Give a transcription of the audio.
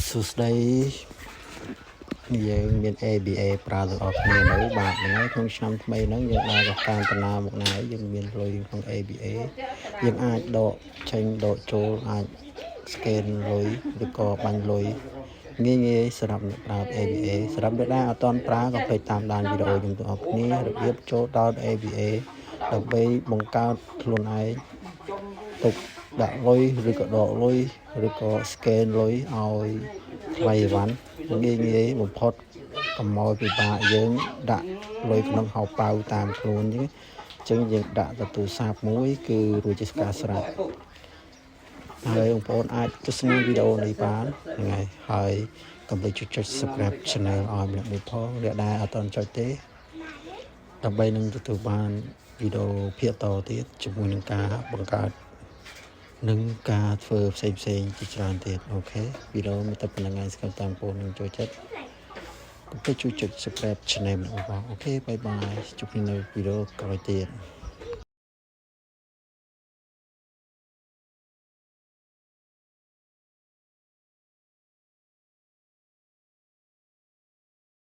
សួស្តីយើងមាន ABA ប្រើទាំងអស់គ្នានៅបាទហ្នឹងក្នុងឆ្នាំថ្មីហ្នឹងយើងដើរទៅតាមតាណាមកណាយើងមានលុយក្នុង ABA យើងអាចដកចេញដកចូលអាច scan លុយឬក៏បាញ់លុយងាយសម្រាប់អ្នកប្រើ ABA សម្រាប់អ្នកដែលអត់ទាន់ប្រើក៏ភ្លេចតាមដានវីដេអូខ្ញុំទាំងអស់គ្នារបៀបចូលដល់ ABA ដើម្បីបង្កើតខ្លួនឯងទុកដាក់លុយឬក៏ដកលុយឬក៏ scan លុយឲ្យថ្លៃអីវ៉ាន់ងាយបំផុតកុំឲ្យពិបាកយើងដាក់លុយក្នុងហោប៉ៅតាមខ្លួនអញ្ចឹងយើងដាក់ទៅទូរស័ព្ទមួយគឺរួចជាការស្រេចហើយបងប្អូនអាចទស្សនាវីដេអូនេះបានហ្នឹងហើយកុំភ្លេចចុច subscribe channel ឲ្យម្នាក់មួយផងអ្នកដែលអត់ទាន់ចុចទេដើម្បីនឹងទទួលបានវីដេអូភាគតទៀតជាមួយនឹងការបង្កើតនិងការធ្វើផ្សេងជាច្រើនទៀតអូខេវីដេអូមានតែប៉ុណ្្នឹងហើយស្គាល់តាមបងប្អូននឹងចូលចិត្តកុំភ្លេចជួយចុច subscribe channel របស់អូខេបាយបាយជួបគ្នានៅវីដេអូក្រោយទៀត